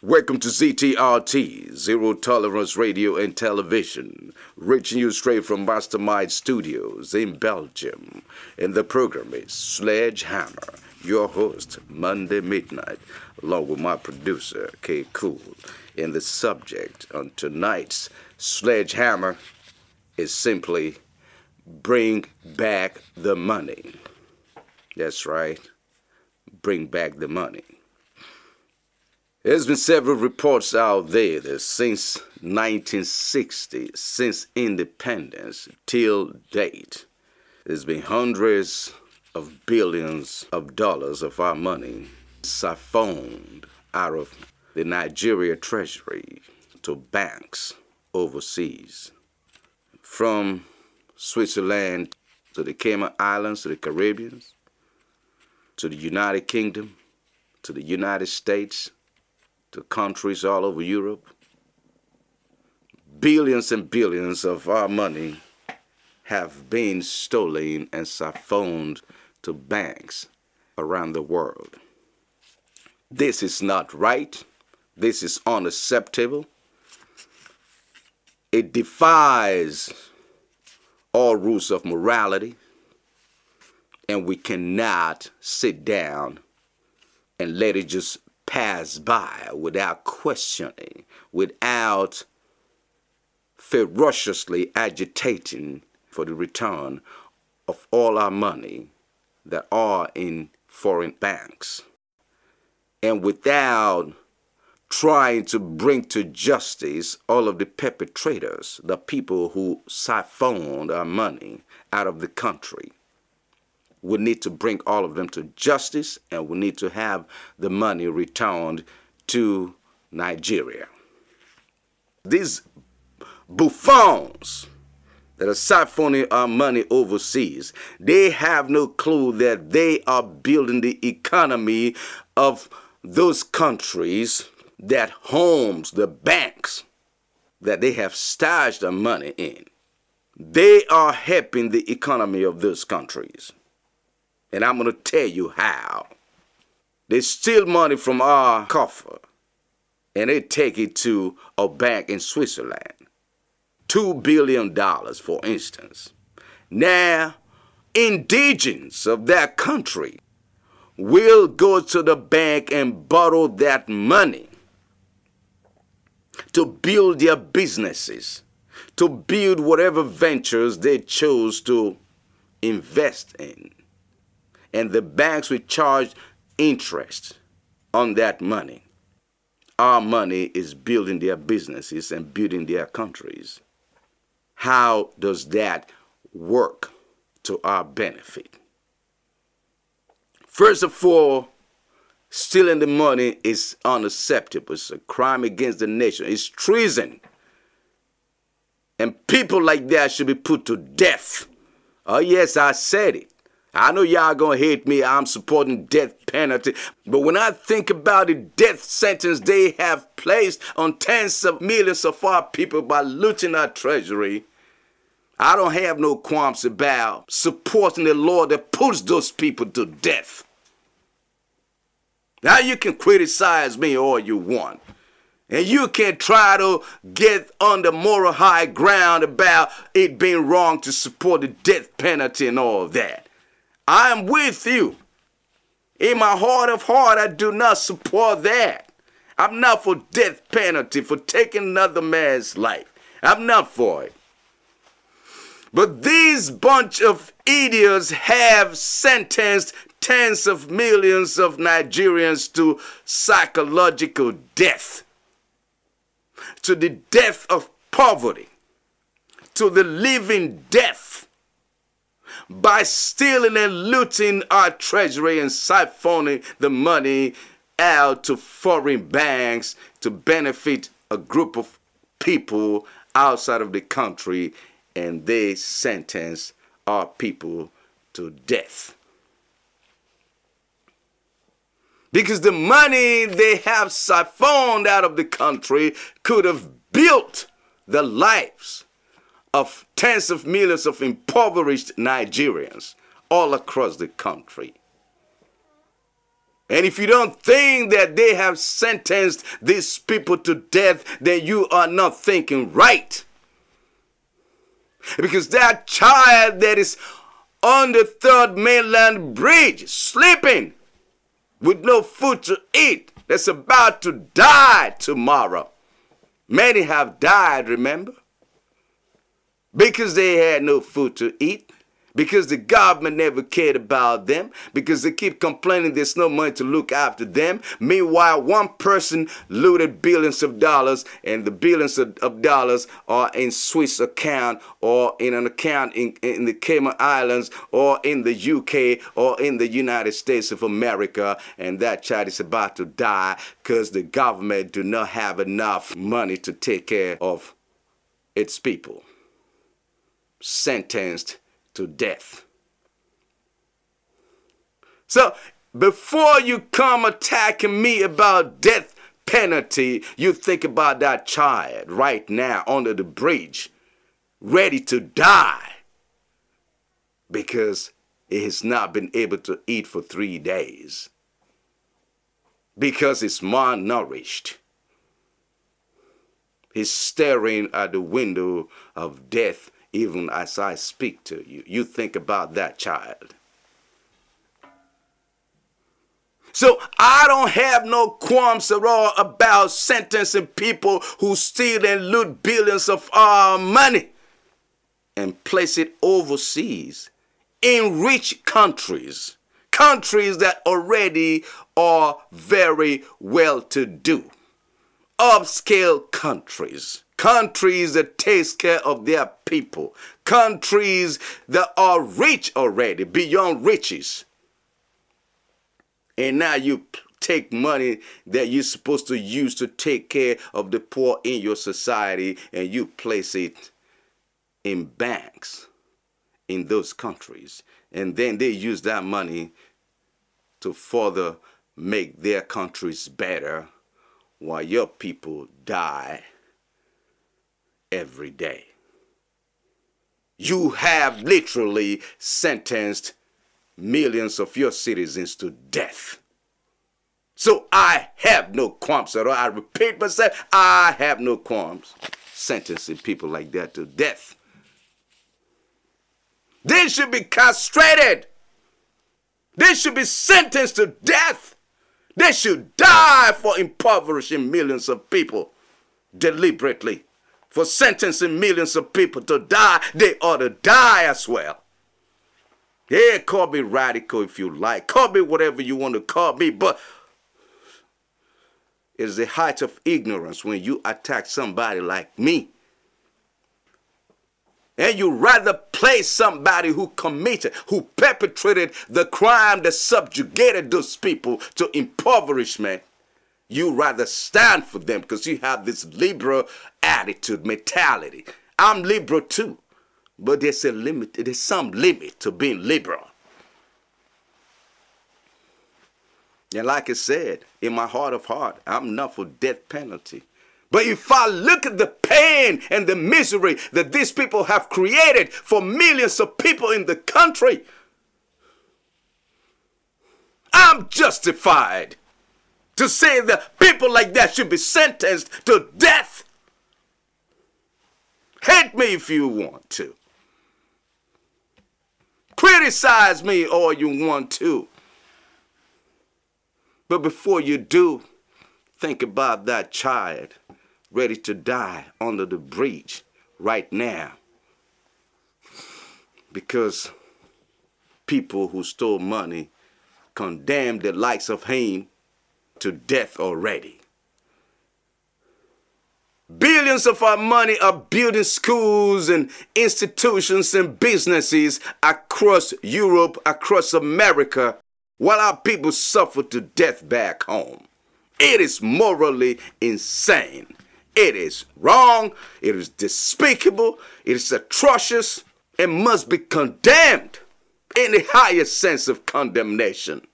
Welcome to ZTRT, Zero Tolerance Radio and Television, reaching you straight from Mastermind Studios in Belgium. And the program is Sledgehammer, your host, Monday Midnight, along with my producer, K. Cool. And the subject on tonight's Sledgehammer is simply bring back the money. That's right, bring back the money. There's been several reports out there that since 1960, since independence till date, there's been hundreds of billions of dollars of our money siphoned out of the Nigeria Treasury to banks overseas. From Switzerland to the Cayman Islands, to the Caribbean, to the United Kingdom, to the United States, to countries all over Europe. Billions and billions of our money have been stolen and siphoned to banks around the world. This is not right. This is unacceptable. It defies all rules of morality, and we cannot sit down and let it just pass by without questioning, without ferociously agitating for the return of all our money that are in foreign banks, and without trying to bring to justice all of the perpetrators, the people who siphoned our money out of the country. We need to bring all of them to justice, and we need to have the money returned to Nigeria. These buffoons that are siphoning our money overseas, they have no clue that they are building the economy of those countries that homes the banks that they have stashed their money in. They are helping the economy of those countries. And I'm going to tell you how. They steal money from our coffer and they take it to a bank in Switzerland. $2 billion, for instance. Now, indigents of that country will go to the bank and borrow that money to build their businesses, to build whatever ventures they chose to invest in. And the banks will charge interest on that money. Our money is building their businesses and building their countries. How does that work to our benefit? First of all, stealing the money is unacceptable. It's a crime against the nation. It's treason. And people like that should be put to death. Oh yes, I said it. I know y'all gonna hate me. I'm supporting death penalty. But when I think about the death sentence they have placed on tens of millions of our people by looting our treasury, I don't have no qualms about supporting the law that puts those people to death. Now you can criticize me all you want. And you can try to get on the moral high ground about it being wrong to support the death penalty and all of that. I am with you. In my heart of heart, I do not support that. I'm not for death penalty, for taking another man's life. I'm not for it. But these bunch of idiots have sentenced tens of millions of Nigerians to psychological death, to the death of poverty, to the living death, by stealing and looting our treasury and siphoning the money out to foreign banks to benefit a group of people outside of the country, and they sentence our people to death. Because the money they have siphoned out of the country could have built the lives of tens of millions of impoverished Nigerians all across the country. And if you don't think that they have sentenced these people to death, then you are not thinking right. Because that child that is on the third mainland bridge, sleeping with no food to eat, that's about to die tomorrow. Many have died, remember? Because they had no food to eat. Because the government never cared about them. Because they keep complaining there's no money to look after them. Meanwhile, one person looted billions of dollars, and the billions of dollars are in Swiss account, or in an account in the Cayman Islands, or in the UK, or in the United States of America. And that child is about to die because the government do not have enough money to take care of its people. Sentenced to death. So before you come attacking me about death penalty, you think about that child right now under the bridge, ready to die because it has not been able to eat for 3 days, because it's malnourished. He's staring at the window of death even as I speak to you. You think about that child. So I don't have no qualms at all about sentencing people who steal and loot billions of our money and place it overseas in rich countries, countries that already are very well-to-do, upscale countries. Countries that take care of their people. Countries that are rich already, beyond riches. And now you take money that you're supposed to use to take care of the poor in your society, and you place it in banks in those countries. And then they use that money to further make their countries better while your people die every day. You have literally sentenced millions of your citizens to death. So I have no qualms at all. I repeat myself, I have no qualms sentencing people like that to death. They should be castrated. They should be sentenced to death. They should die for impoverishing millions of people deliberately. For sentencing millions of people to die, they ought to die as well. Yeah, call me radical if you like. Call me whatever you want to call me, but it's the height of ignorance when you attack somebody like me. And you rather play somebody who committed, who perpetrated the crime that subjugated those people to impoverishment. You rather stand for them because you have this liberal attitude, mentality. I'm liberal too, but there's a limit. There's some limit to being liberal. And like I said, in my heart of heart, I'm not for death penalty. But if I look at the pain and the misery that these people have created for millions of people in the country, I'm justified to say that people like that should be sentenced to death. Hate me if you want to. Criticize me all you want to. But before you do, think about that child ready to die under the bridge right now. Because people who stole money condemned the likes of him to death already. Billions of our money are building schools and institutions and businesses across Europe, across America, while our people suffer to death back home. It is morally insane. It is wrong. It is despicable. It is atrocious and must be condemned in the highest sense of condemnation.